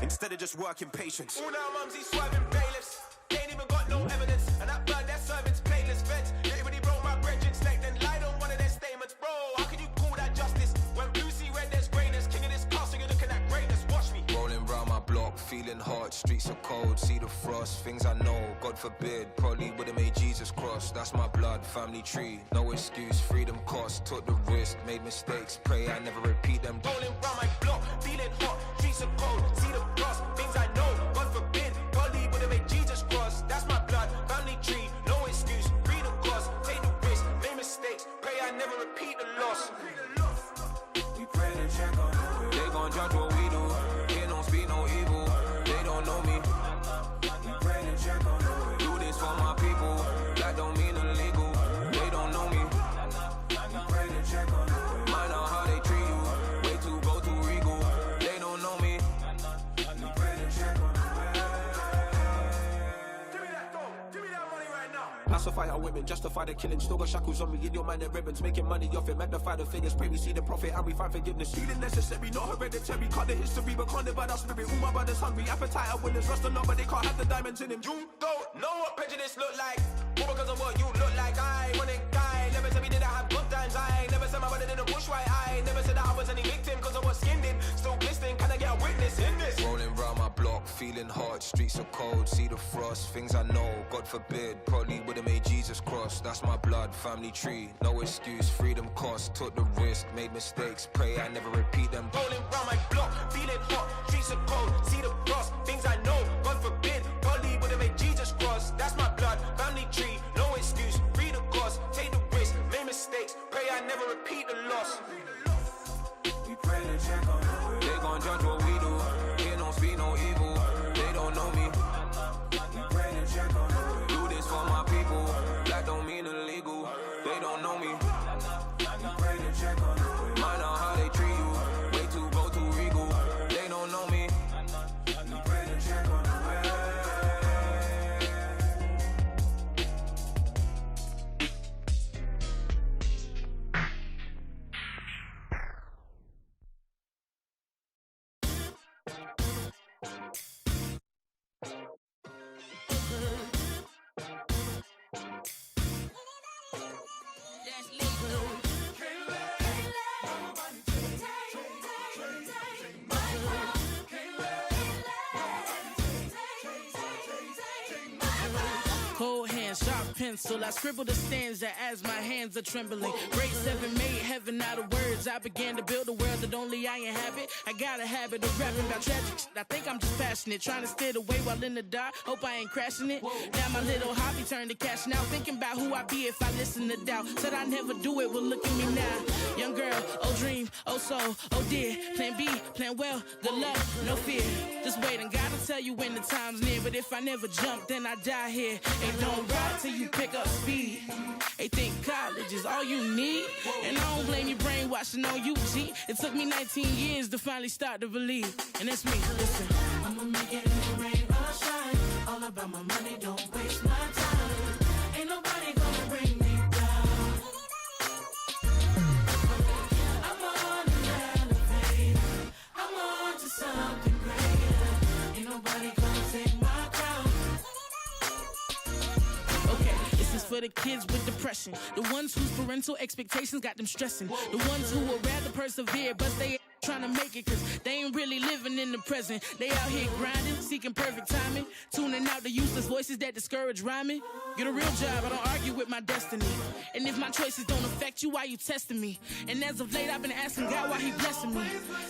instead of just working patience. All now mumsy swerving bailiffs. They ain't even got no evidence. And that bird, their servants, playlist feds. Everybody broke my brethren, snake, then lied on one of their statements. Bro, how can you call that justice? When blue see red, there's greatness. King of this castle, you're looking at greatness. Watch me. Rolling round my block, feeling hot. Streets are cold, see the frost. Things I know, God forbid. Probably would've made Jesus cross. That's my blood, family tree. No excuse, freedom cost. Took the risk, made mistakes. Pray I never repeat them. Rolling round my block, feeling hot. Streets are cold, see the frost. Things I know, God forbid. Probably would've made Jesus cross. That's my blood, family tree. No excuse, freedom cost. Take the risk, made mistakes. Pray I never repeat the loss. We pray to check on the They gon' judge what we do. They don't speak no evil. They don't know me. We pray to check on the Do this for my people. That don't mean illegal. They don't know me. We pray to check on the Mind out how they treat you. Way too go too regal. They don't know me. We pray to check on the Give me that gold, give me that money right now. Pacify our women, justify the killing. Still got shackles on me in your mind and ribbons. Making money off it, magnify the figures. Pray we see the profit and we find forgiveness. Healing necessary, not hereditary. Cut the history, but can't live by that spirit. All my brothers hungry, appetite of winners. Rust along, but they can't have the diamonds in him. You don't know what prejudice look like. All because of what you look like. I want a guy. Never said we didn't have good times. I never said my brother didn't push right. I never said that I was any victim because of what skin did. Still glistening, can I get a witness in this? Rolling round my block, feeling hot. Streets are cold, see the frost. Things I know, God forbid. Probably would've made Jesus cross. That's my blood, family tree. No excuse, freedom cost. Took the risk, made mistakes. Pray I never repeat them. Rolling round my block, feeling hot. Streets are cold, see the frost. Things I know, God forbid. Probably would've made Jesus cross. That's my blood, family tree. No excuse, free the cost. Take the risk, made mistakes. Pray I never repeat the loss. We pray to check on the They gon' judge what we do. They don't speak no evil. They don't know me. We pray to check on the Do this for my people. That don't mean illegal. They don't know me. We pray to check on the Mind out how they treat you. Way too go too regal. They don't know me. We pray to check on the Cold hands, sharp pencil. I scribble the stanza as my hands are trembling. Grade 7 made heaven out of words. I began to build a world that only I inhabit. I got a habit of rapping about tragic shit. I think I'm just passionate, trying to steer the way while in the dark. Hope I ain't crashing it. Now my little hobby turned to cash now. Thinking about who I'd be if I listen to doubt. Said I never do it, well look at me now. Young girl, oh dream, oh soul, oh dear. Plan B, plan well, good luck, no fear. Just wait and God will tell you when the time's near. But if I never jump, then I die here. Ain't don't ride till you pick up speed. They think college is all you need. And I don't blame you brainwashing on you, G. It took me 19 years to finally start to believe. And that's me, listen. I'ma make it in the rain or shine. All about my money, don't waste my time. Ain't nobody gonna bring me down. I'm on an elevator. I'm on to something greater. Ain't nobody gonna take my crown. Okay, this is for the kids with depression. The ones whose parental expectations got them stressing. The ones who would rather persevere, but they ain't trying to make it cause they ain't really living in the present. They out here grinding, seeking perfect timing, tuning out the useless voices that discourage rhyming. Get a real job, I don't argue with my destiny. And if my choices don't affect you, why you testing me? And as of late, I've been asking God why he blessing me.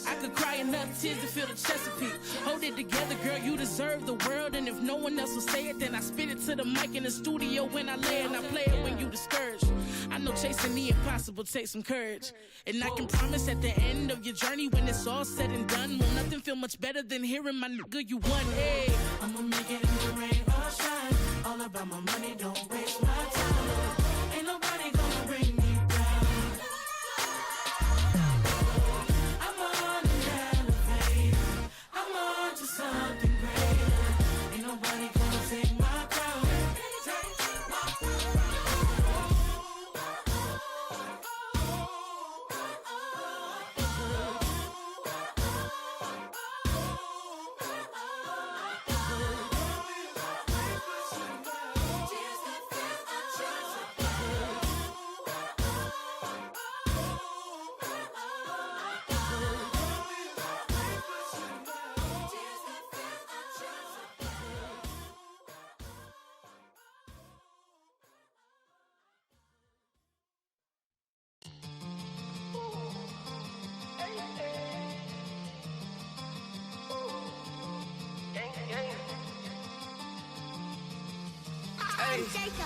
I could cry enough tears to feel the Chesapeake. Hold it together, girl, you deserve the world. And if no one else will say it, then I spit it to the mic in the studio when I lay it. And I play it when you discouraged. I know chasing the impossible takes some courage. And I can promise at the end of your journey, when it's all said and done, will nothing feel much better than hearing my nigga you won. Hey, I'ma make it in the rain or shine. All about my money, don't waste my time. Ain't nobody gonna bring me down. I'm on an elevator. I'm on to something greater. Ain't nobody gonna take my crown.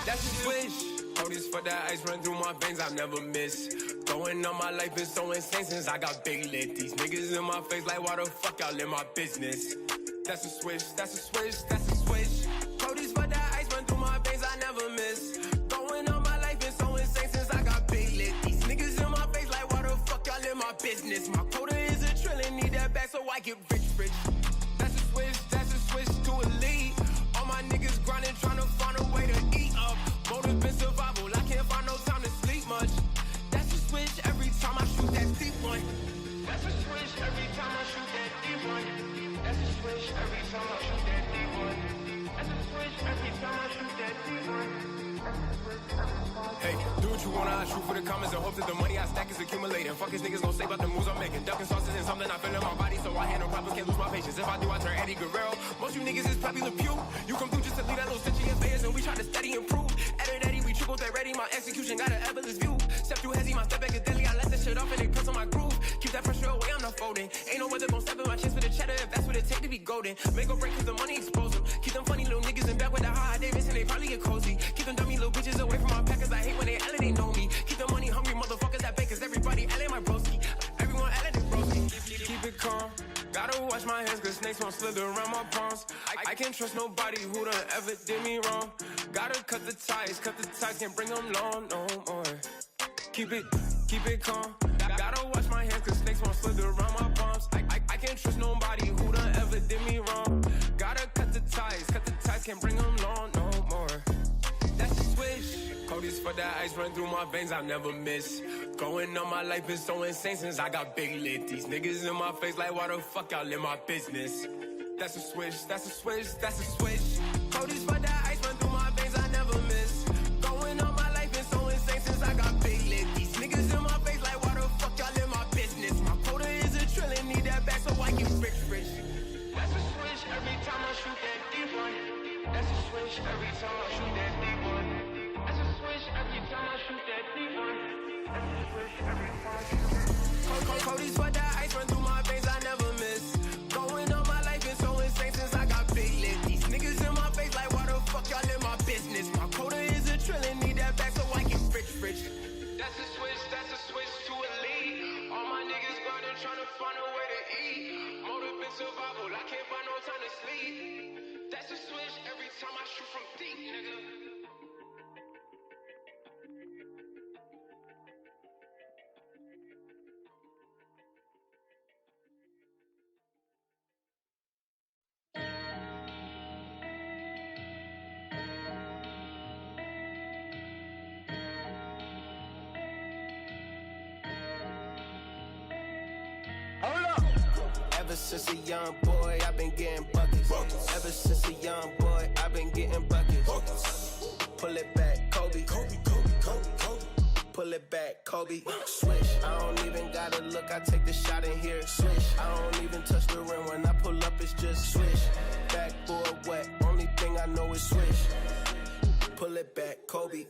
That's a switch. Codies for that ice run through my veins, I never miss. Going on my life been so insane since I got big lit. These niggas in my face like, why the fuck y'all in my business? That's a switch, that's a switch, that's a switch. Codies for that ice run through my veins, I never miss. Going on my life been so insane since I got big lit. These niggas in my face like, why the fuck y'all in my business? My quota is a trillion, need that back so I get rich, rich. That's a switch to a lead. All my niggas grinding, trying to find a way to eat up. Motive in survival, I can't find no time to sleep much. That's a switch every time I shoot that deep one. That's a switch every time I shoot that deep one. That's a switch every time I shoot that deep one. That's a switch every time I shoot that deep one. Hey, do what you wanna, I shoot for the comments and hope that the money I stack is accumulating. Fuck his niggas gon' say about the moves I'm making. Ducking sauces and something I feel in my body, so I handle problems, can't lose my patience. If I do, I turn Eddie Guerrero. Most you niggas is popular pew. You come through just to leave that little stitch in your face, and we try to steady improve. Eddie, we triple that ready, my execution got an effortless view. Step too heavy, my step back is deadly, I let that shit off and it cuts on my groove. Keep that pressure away, I'm not folding. Ain't no weather gon' step in my chest for the cheddar if that's what it take to be golden. Make or break cause the money expose them. Keep them funny little niggas in back with the high Davis and they probably get cozy. Keep them dummy little bitches away from my packers, I hate when they LA, they know me. Keep the money hungry motherfuckers that bakers, everybody LA my broski. Everyone LA they broski. Keep it calm, gotta wash my hands cause snakes won't slither around my palms. I can't trust nobody who done ever did me wrong. Gotta cut the ties, can't bring them long no more. Keep it calm, gotta wash my hands cause snakes won't slither around my palms. I can't trust nobody who done ever did me wrong. Gotta cut the ties, can't bring them long no more. That's the switch. Codies for that ice run through my veins, I never miss. Going on my life been so insane since I got big lit. These niggas in my face like, why the fuck y'all in my business? That's a switch, that's a switch, that's a switch. Codies for that ice run through my veins, I never miss. Going on my life been so insane since I got big lit. These niggas in my face like, why the fuck y'all in my business? My quota is a trillion, need that back so I get rich, rich. That's a switch every time I shoot that deep one. That's a switch every time I shoot that deep one. That's a switch every time I shoot that deep one. That's a switch every time I shoot that. Codies for that ice run through my veins, I never miss. Going on my life been so insane since I got big lit. These niggas in my face like, why the fuck y'all in my business? My quota is a trillion, need that back so I get rich, rich. That's a switch to a lead. All my niggas grinding, trying to find a way to eat. Motive in survival, I can't find no time to sleep. That's a switch every time I shoot from deep, nigga. Ever since a young boy, I've been getting buckets. Ever since a young boy, I've been getting buckets. Pull it back, Kobe. Pull it back, Kobe. Swish. I don't even gotta look, I take the shot in here. Swish. I don't even touch the rim when I pull up, it's just swish. Backboard wet, only thing I know is swish. Pull it back, Kobe.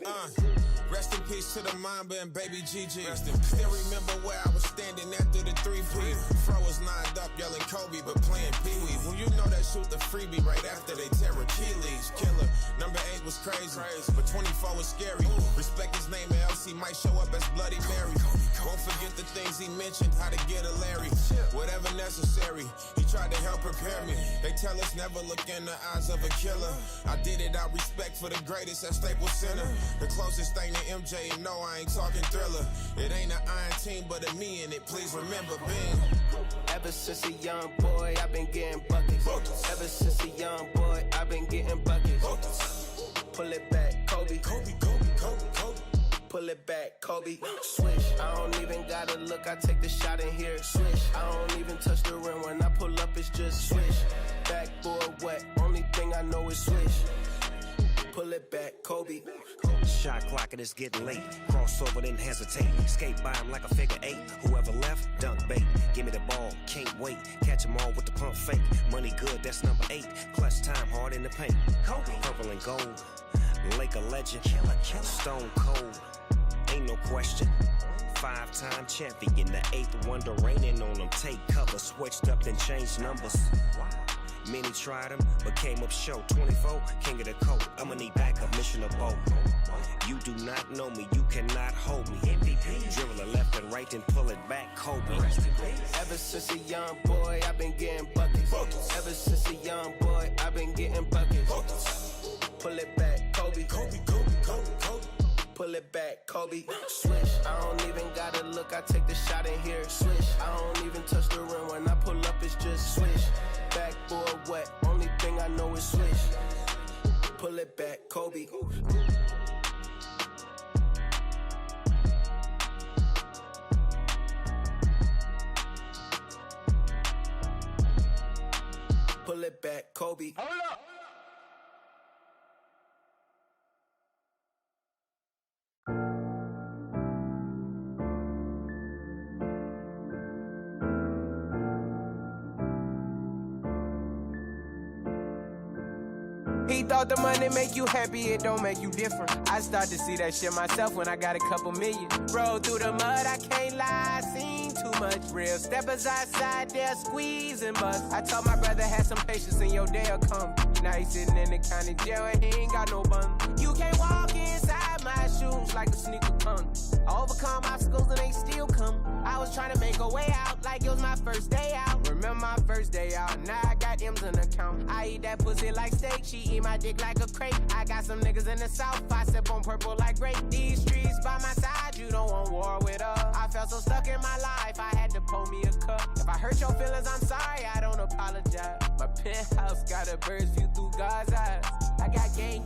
Rest in peace to the Mamba and baby GG. Still remember where I was standing after the 3-P. Fro was lined up yelling Kobe, but playing Pee-wee. Well, you know that shoot the freebie right after they tear Achilles. Killer, number 8 was crazy, but 24 was scary. Respect his name, or else he might show up as Bloody Mary. Won't forget the things he mentioned, how to get a Larry. Whatever necessary, he tried to help prepare me. They tell us never look in the eyes of a killer. I did it out respect for the greatest at Staples Center. The closest thing to MJ, and no, I ain't talking Thriller. It ain't an iron team, but a me in it. Please remember, Ben. Ever since a young boy, I've been getting buckets. Ever since a young boy, I've been getting buckets. Pull it back, Kobe. Pull it back, Kobe. Swish. I don't even gotta look, I take the shot in here. Swish. I don't even touch the rim when I pull up, it's just swish. Backboard wet, only thing I know is swish. Pull it back, Kobe. Shot clock and it's getting late. Crossover, then hesitate. Skate by him like a figure 8. Whoever left, dunk bait. Give me the ball, can't wait. Catch them all with the pump fake. Money good, that's number 8. Clutch time, hard in the paint. Kobe. Purple and gold. Laker legend. Killer. Stone cold. Ain't no question. 5-time champion. The 8th wonder raining on them. Take cover. Switched up, then changed numbers. Wow. Many tried him, but came up short. 24, king of the coat. I'ma need backup, mission of both. You do not know me, you cannot hold me. MVP. Dribble it left and right, then pull it back, Kobe. Ever since a young boy, I've been getting buckets. Ever since a young boy, I've been getting buckets. Pull it back, Kobe. Pull it back, Kobe. Swish, I don't even gotta look, I take the shot in here. Swish, I don't even touch the rim, when I pull up it's just swish. Backboard wet, only thing I know is swish. Pull it back, Kobe. Pull it back, Kobe. Hold up. He thought the money make you happy, it don't make you different. I start to see that shit myself when I got a couple million. Rolled through the mud, I can't lie, seen too much. Real steppers outside there squeezing bust. I told my brother have some patience and your day'll come. Now he's sitting in the county jail and he ain't got no bun. You can't walk inside my shoes like a sneaker come. I overcome obstacles and they still come. I was trying to make a way out like it was my first day out. Remember my first day out, now I got M's in the account. I eat that pussy like steak, she eat my dick like a crate. I got some niggas in the south, I sip on purple like grape. These streets by my side, you don't want war with us. I felt so stuck in my life, I had to pour me a cup. If I hurt your feelings, I'm sorry, I don't apologize. My penthouse got a bird's view through God's eyes. I got gang,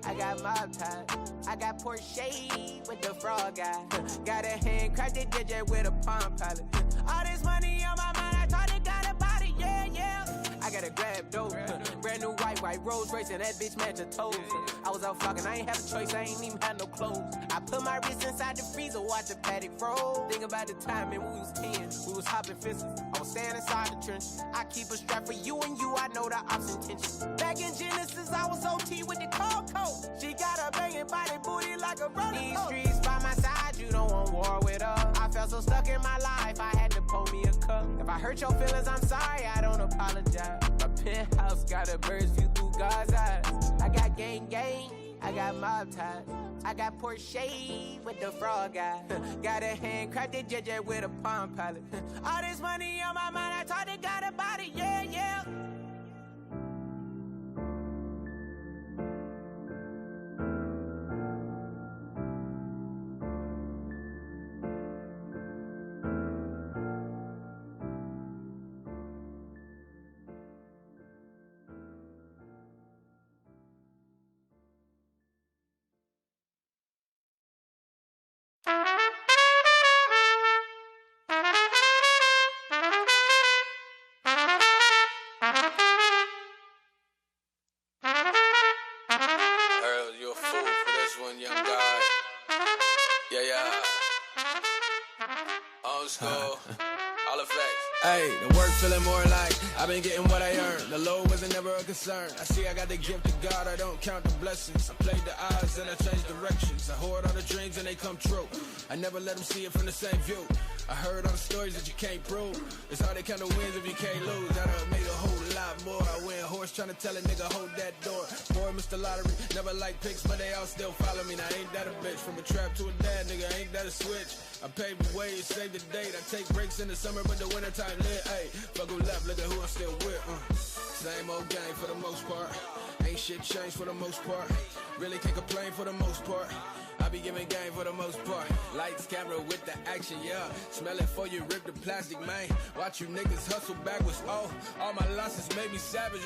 I got mob ties. I got Porsche with the frog guy. Got a handcrafted DJ with a palm pilot. All this money on my mind, I thought it got a body, yeah. I got a grab dope, brand new white Rolls Royce and that bitch match her toes. I was out fucking, I ain't have a choice, I ain't even had no clothes. I put my wrist inside the freezer, watch the paddock froze. Think about the time when we was 10, we was hopping fences. I was standing inside the trench. I keep a strap for you and you, I know the ops intentions. Back in Genesis, I was OT with the coat. She got a banging body booty like a runner. These streets by my side, you don't want war with us. I felt so stuck in my life, I had to pour me a cup. If I hurt your feelings, I'm sorry, I don't apologize. My penthouse got a bird's view through God's eyes. I got gang, I got mob ties. I got Porsche with the frog guy. Got a handcrafted JJ with a palm pilot. All this money on my mind, I thought it got a body, yeah. Hey, the work feeling more like I've been getting what I earned. The load wasn't never a concern. I see I got the gift of God, I don't count the blessings. I played the odds and I changed directions. I hoard all the dreams and they come true. I never let them see it from the same view. I heard all the stories that you can't prove. It's hard to count the wins if you can't lose. I done made a whole lot more. I went horse trying to tell a nigga hold that door. Boy, Mr. Lottery, never like picks, but they all still follow me. Now ain't that a bitch? From a trap to a dad, nigga, ain't that a switch? I paved the way, save the date. I take breaks in the summer, but the wintertime lit. Ayy, fuck who left, look at who I'm still with. Same old game for the most part. Ain't shit changed for the most part. Really can't complain for the most part. I be giving game for the most part. Lights, camera with the action, yeah. Smell it for you, rip the plastic, man. Watch you niggas hustle backwards. Oh, all my losses made me savage,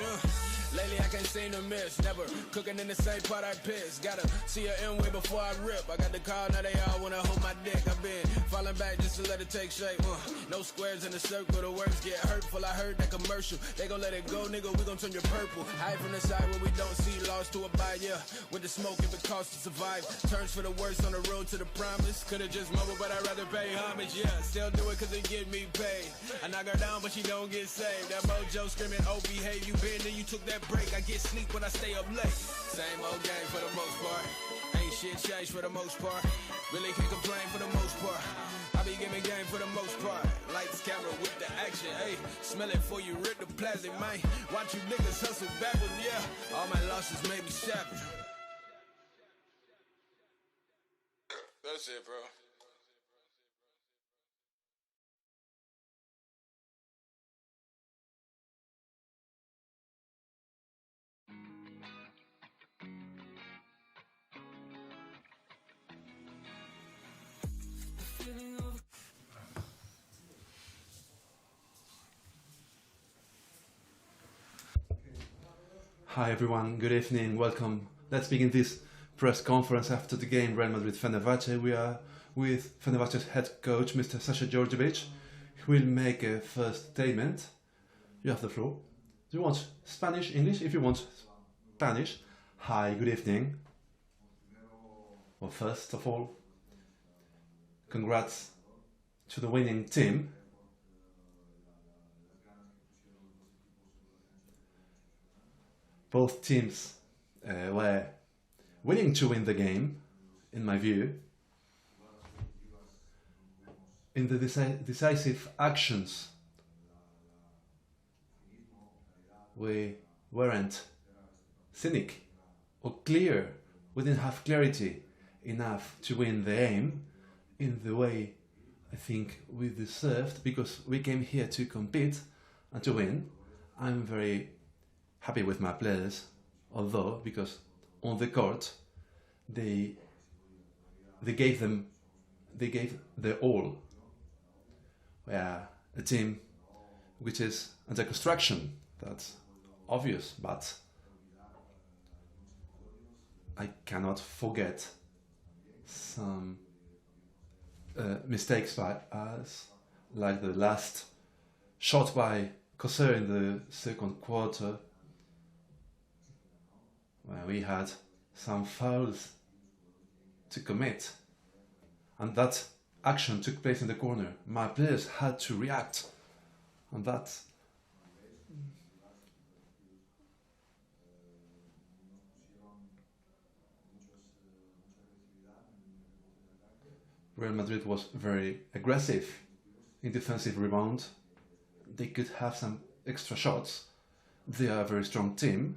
Lately I can't seem to miss. Never cooking in the same pot I piss. Gotta see a M-way before I rip. I got the call, now they all wanna hold my dick. I've been falling back just to let it take shape. No squares in the circle, the words get hurtful. I heard that commercial. They gon' let it go, nigga, we gon' turn you purple. Hide from the side where we don't see lost to abide, yeah. With the smoke if it costs to survive. Turns for the worst on the road to the promise. Could've just mumbled, but I'd rather pay homage, yeah. Still do it cause it get me paid. I knock her down, but she don't get saved. That mojo screaming, oh, behave. You been there, you took that break. I get sleep when I stay up late. Same old game for the most part. Ain't shit changed for the most part. Really can't complain for the most part. I be giving game for the most part. Lights, camera, with the action, hey. Smell it before you rip the plastic, man. Watch you niggas hustle backward, yeah. All my losses made me savage. That's it, bro. Hi everyone, good evening, welcome. Let's begin this press conference after the game Real Madrid Fenerbahçe. We are with Fenerbahçe's head coach, Mr. Sasha Djordjevic, who will make a first statement. You have the floor. Do you want Spanish, English? If you want Spanish. Hi, good evening. Well, first of all, congrats to the winning team. Both teams were willing to win the game, in my view. In the decisive actions, we weren't cynic or clear. We didn't have clarity enough to win the aim in the way I think we deserved, because we came here to compete and to win. I'm very happy with my players, although because on the court they gave their all. We are a team which is under construction, that's obvious, but I cannot forget some mistakes by us, like the last shot by Coser in the second quarter, where we had some fouls to commit, and that action took place in the corner. My players had to react, and that Real Madrid was very aggressive in defensive rebound. They could have some extra shots. They are a very strong team,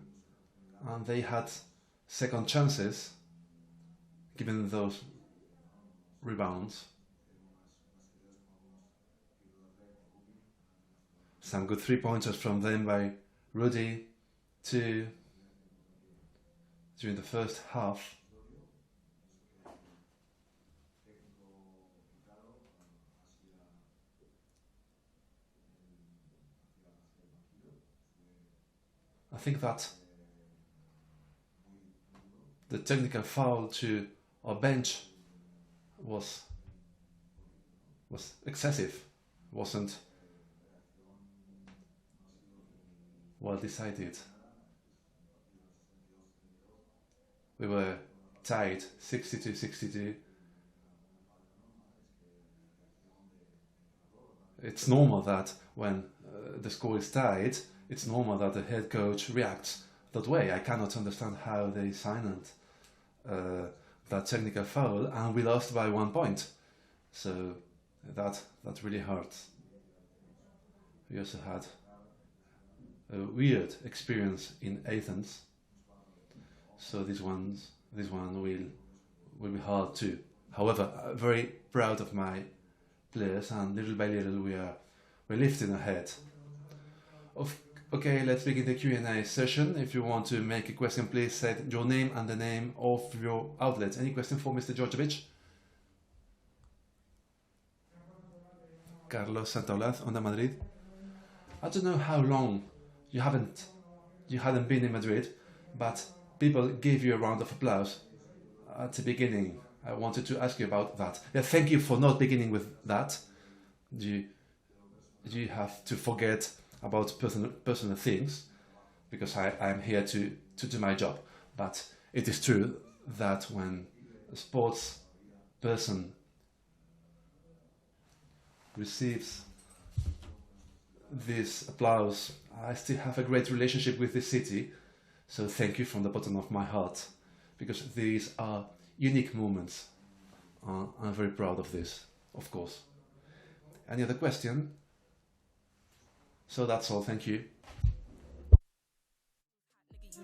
and they had second chances given those rebounds. Some good 3-pointers from them by Rudy too during the first half. I think that the technical foul to our bench was excessive, wasn't well decided. We were tied 62-62. It's normal that when the score is tied, it's normal that the head coach reacts that way. I cannot understand how they signed that technical foul, and we lost by 1 point. So that really hurts. We also had a weird experience in Athens, so this one will be hard too. However, I'm very proud of my players, and little by little we're lifting ahead. Okay, let's begin the Q&A session. If you want to make a question, please say your name and the name of your outlet. Any question for Mr. Djordjevic? Carlos Santaolaz, Onda Madrid. I don't know how long you hadn't been in Madrid, but people gave you a round of applause at the beginning. I wanted to ask you about that. Yeah, thank you for not beginning with that. You have to forget about personal things, because I'm here to do my job. But it is true that when a sports person receives this applause, I still have a great relationship with this city. So thank you from the bottom of my heart, because these are unique moments. I'm very proud of this, of course. Any other question? So that's all, thank you.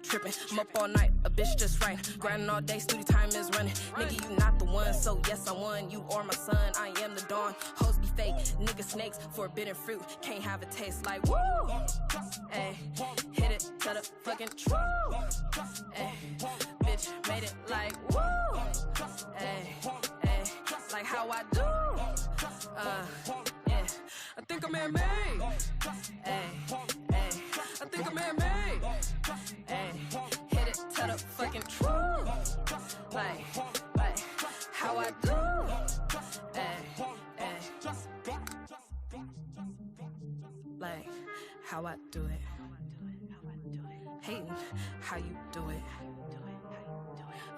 Trippin', I'm up all night, a bitch just right. Grinding all day, studio time is running. Nigga, you not the one, so yes, I won. You are my son, I am the dawn. Hoes be fake, nigga snakes, forbidden fruit. Can't have a taste like woo. Ayy, hit it to the fucking truth. Ayy, bitch made it like woo. Ayy, like how I do. Yeah, I think I'm man-made. Ayy, I think I'm man-made. Ayy, hit it to the fucking truth. Like how I do. Like how I do it. Hating how you do it.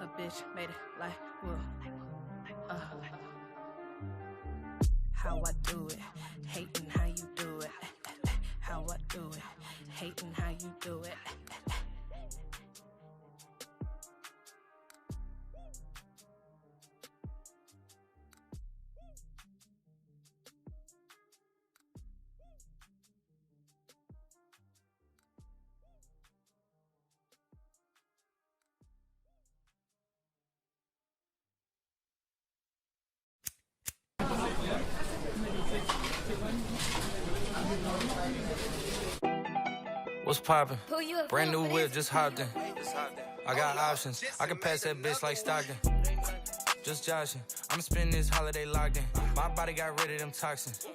A bitch made it like whoa. How I do it. Hating how you do it. How I do it. Hating how you do it. What's poppin'? Brand new whip, just hopped in. I got options. I can pass that bitch like Stockton. Just joshing. I'm spending this holiday locked in. My body got rid of them toxins.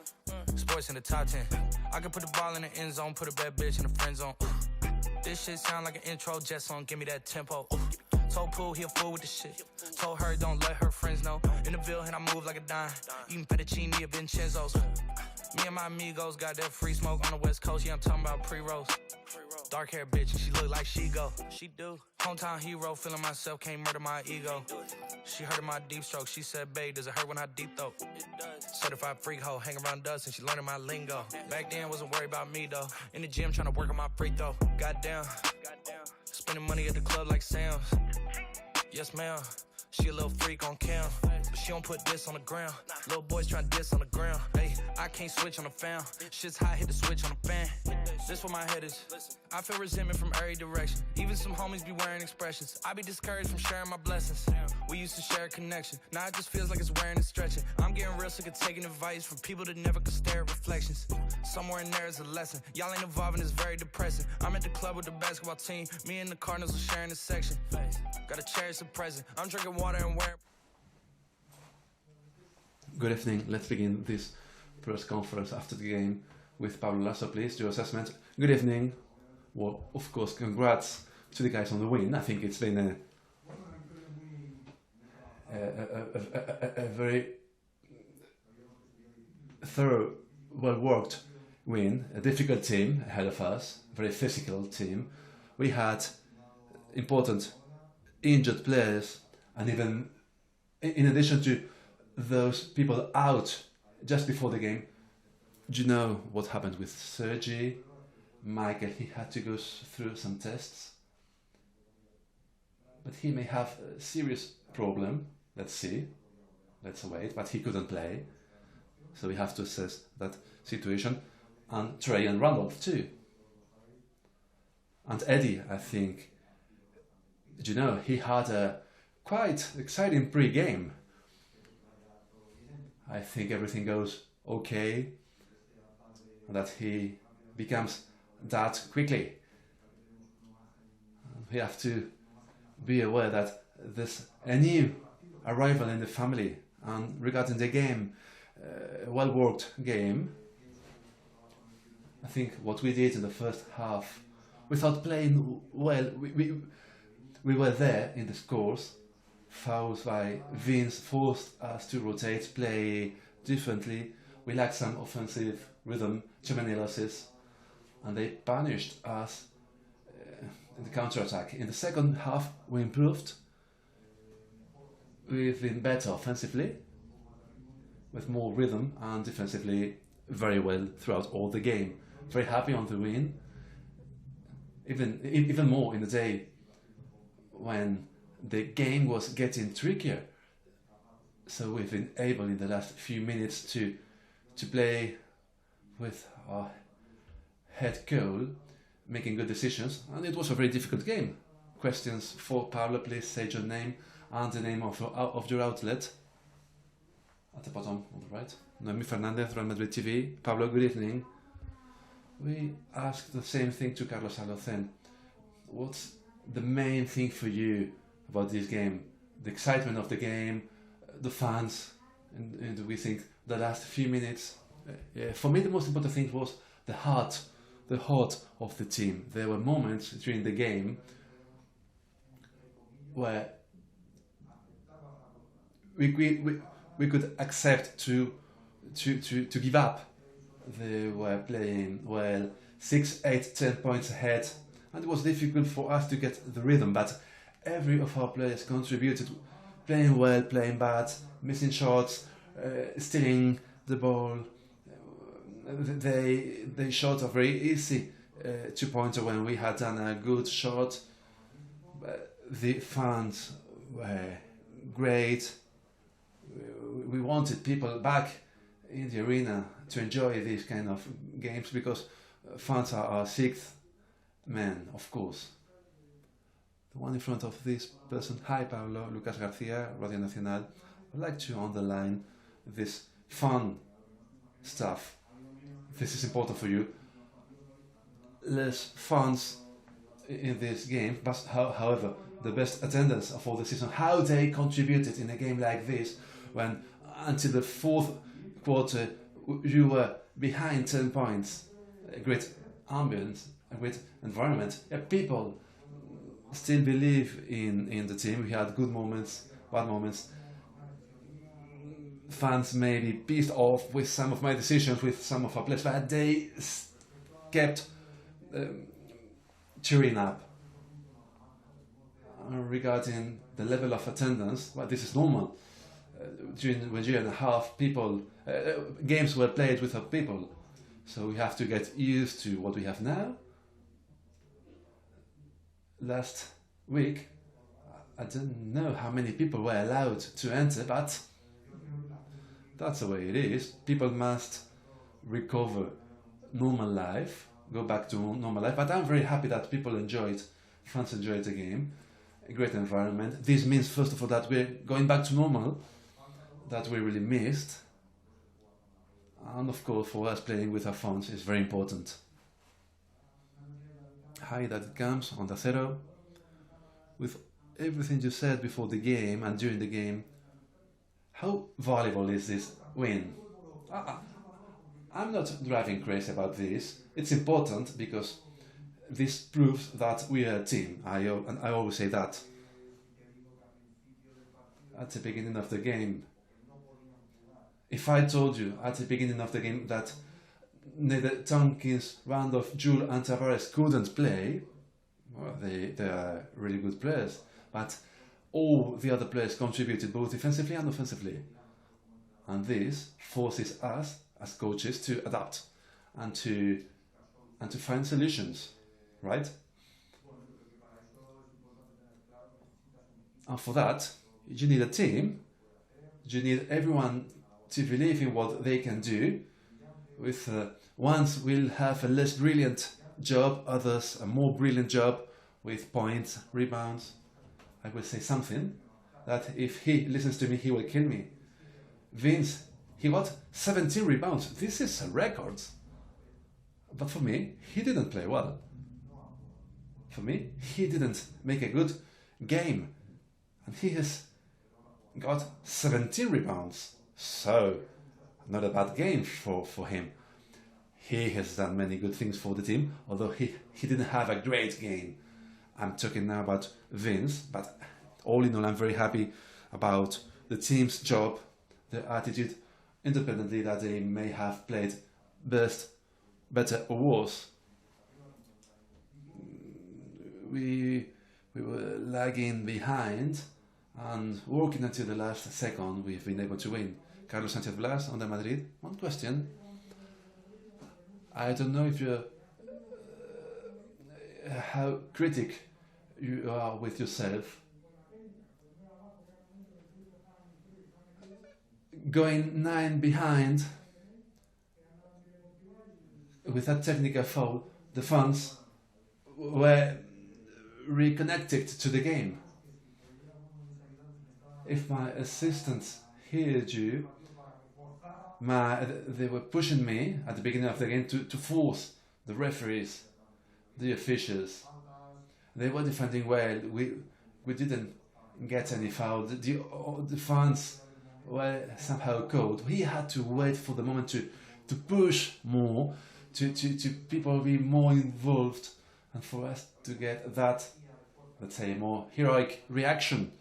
Sports in the top 10. I can put the ball in the end zone, put a bad bitch in the friend zone. This shit sound like an intro jet song, give me that tempo. Told Pooh he a fool with the shit. Told her don't let her friends know. In the Ville and I move like a dime. Eating fettuccine at Vincenzo's. Me and my amigos got that free smoke on the West Coast. Yeah, I'm talking about pre-rolls. Dark hair bitch, and she look like she go. She do. Hometown hero, feeling myself, can't murder my ego. She heard of my deep stroke. She said, babe, does it hurt when I deep throat? Certified freak hoe, hang around dust and she learning my lingo. Back then, wasn't worried about me though. In the gym, trying to work on my free throw. Goddamn. Spending money at the club like Sam's. Yes, ma'am. She a little freak on cam, but she don't put this on the ground. Little boys try to diss on the ground. Hey, I can't switch on the fan. Shit's hot, hit the switch on the fan. This where my head is. I feel resentment from every direction. Even some homies be wearing expressions. I be discouraged from sharing my blessings. We used to share a connection. Now it just feels like it's wearing and stretching. I'm getting real sick of taking advice from people that never could stare at reflections. Somewhere in there is a lesson. Y'all ain't evolving, it's very depressing. I'm at the club with the basketball team. Me and the Cardinals are sharing the section. Gotta cherish the present. I'm drinking water and wearing. Good evening. Let's begin this press conference after the game with Pablo Lasso. Please, your assessment. Good evening. Well, of course, congrats to the guys on the win. I think it's been a very thorough, well-worked win. A difficult team ahead of us, very physical team. We had important injured players, and even in addition to those people out just before the game. Do you know what happened with Sergi? Michael, he had to go through some tests, but he may have a serious problem. Let's see, let's wait, but he couldn't play, so we have to assess that situation. And Trey and Randolph too, and Eddie, I think, do you know, he had a quite exciting pre-game. I think everything goes okay, and that he becomes that quickly. We have to be aware that there's a new arrival in the family, and regarding the game, a well-worked game. I think what we did in the first half, without playing well, we were there in the scores. Fouls by Vince forced us to rotate, play differently. We lacked some offensive rhythm, too many losses, and they punished us in the counter-attack. In the second half, we improved. We've been better offensively, with more rhythm, and defensively very well throughout all the game. Very happy on the win. Even more in the day when the game was getting trickier. So we've been able in the last few minutes to play with our head coach, making good decisions, and it was a very difficult game. Questions for Pablo, please say your name and the name of your outlet. At the bottom on the right. Noemi Fernandez from Madrid TV. Pablo, good evening. We asked the same thing to Carlos Alocen. What's the main thing for you about this game? The excitement of the game, the fans, and we think the last few minutes. For me, the most important thing was the heart of the team. There were moments during the game where we could accept to give up. They were playing well, 6, 8, 10 points ahead, and it was difficult for us to get the rhythm, but every of our players contributed, playing well, playing bad, missing shots, stealing the ball. They shot a very easy 2-pointer when we had done a good shot. The fans were great. We wanted people back in the arena to enjoy these kind of games because fans are our sixth man, of course. The one in front of this person, hi Pablo, Lucas Garcia, Radio Nacional. I'd like to underline this fun stuff. This is important for you. Less fans in this game, but however, the best attendance of all the season, how they contributed in a game like this when until the fourth quarter you were behind 10 points. A great ambience, a great environment. People still believe in the team. We had good moments, bad moments. Fans may be pissed off with some of my decisions, with some of our players, but they kept cheering up. Regarding the level of attendance, well, this is normal. During a year and a half, games were played without people, so we have to get used to what we have now. Last week, I don't know how many people were allowed to enter, but that's the way it is. People must recover normal life, go back to normal life, but I'm very happy that fans enjoyed the game. A great environment. This means, first of all, that we're going back to normal, that we really missed. And of course, for us, playing with our fans is very important. Hi, that comes on the zero. With everything you said before the game and during the game, how valuable is this win? I'm not driving crazy about this. It's important because this proves that we are a team. I always say that. At the beginning of the game, if I told you at the beginning of the game that neither Tompkins, Randolph, Jewell and Tavares couldn't play, well, they are really good players, but all the other players contributed both defensively and offensively. And this forces us as coaches to adapt and to find solutions. Right? And for that, you need a team. You need everyone to believe in what they can do. With ones will have a less brilliant job, others a more brilliant job with points, rebounds. I will say something that if he listens to me, he will kill me. Vince, he got 17 rebounds. This is a record. But for me, he didn't play well. For me, he didn't make a good game. And he has got 17 rebounds. So, not a bad game for him. He has done many good things for the team, although he didn't have a great game. I'm talking now about Vince, but all in all, I'm very happy about the team's job, their attitude, independently that they may have played better or worse. We were lagging behind and working until the last second we've been able to win. Carlos Sanchez Blas on the Madrid. One question. I don't know if you're how critic you are with yourself. going 9 behind with that technical foul, the fans were reconnected to the game. If my assistants heard you, they were pushing me at the beginning of the game to force the referees, the officials. They were defending well. We didn't get any foul. The fans were somehow cold. We had to wait for the moment to push more, to people be more involved, and for us to get that, let's say, more heroic reaction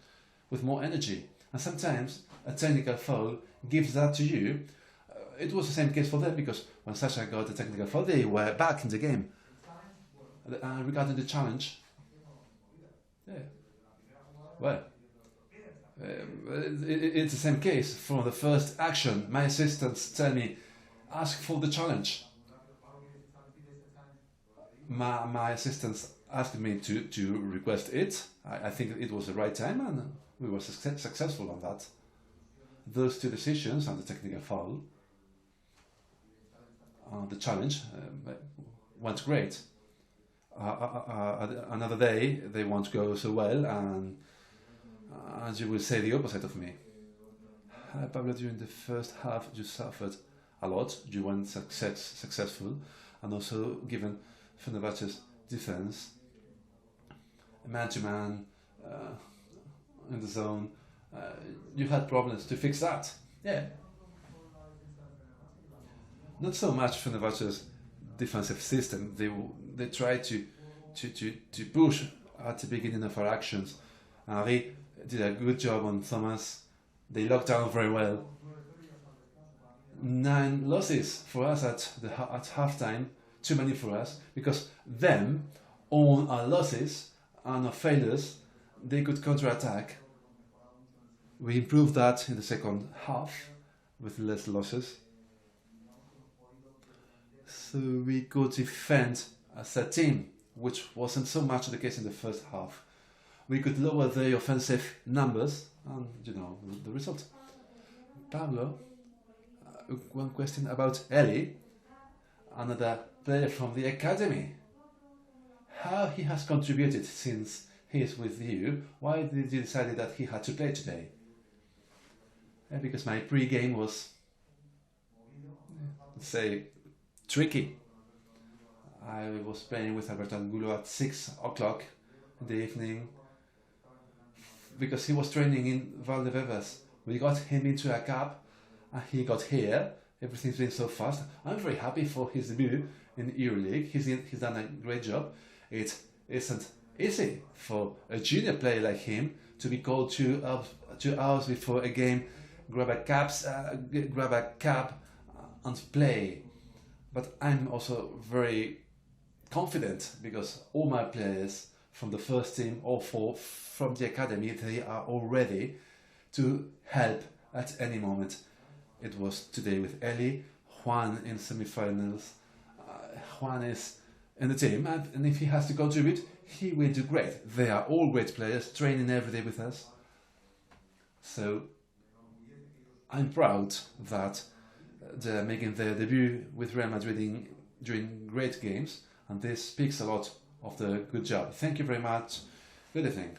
with more energy. And sometimes a technical foul gives that to you. It was the same case for them, because when Sasha got the technical foul, they were back in the game. Regarding the challenge, well, it's the same case. From the first action, my assistants tell me, ask for the challenge. My assistants asked me to request it. I think it was the right time, and we were successful on that. Those two decisions and the technical foul, the challenge went great. Another day they won't go so well, and as you will say, the opposite of me. Pablo, during the first half you suffered a lot. You weren't successful, and also given Fenerbahçe's defense, man-to-man, in the zone, you had problems to fix that. Yeah. Not so much Fenerbahçe's defensive system. They tried to push at the beginning of our actions. Henri did a good job on Thomas. They locked down very well. 9 losses for us at halftime. Too many for us, because them, on our losses and our failures, they could counter-attack. We improved that in the second half with less losses. So we could defend as a team, which wasn't so much the case in the first half. We could lower the offensive numbers, and you know the result. Pablo, one question about Eli, another player from the academy. How he has contributed since he is with you? Why did you decide that he had to play today? Because my pre-game was, let's say, tricky. I was playing with Alberto Angulo at 6 o'clock in the evening because he was training in Valdebebas. We got him into a cab and he got here. Everything's been so fast. I'm very happy for his debut in EuroLeague. He's done a great job. It isn't easy for a junior player like him to be called 2 hours before a game, grab a cab and play. But I'm also very confident because all my players from the first team or from the academy, they are all ready to help at any moment. It was today with Eli, Juan in semi-finals. Juan is in the team, and if he has to contribute, he will do great. They are all great players, training every day with us. So I'm proud that they're making their debut with Real Madrid during great games, and this speaks a lot of the good job. Thank you very much. Good evening.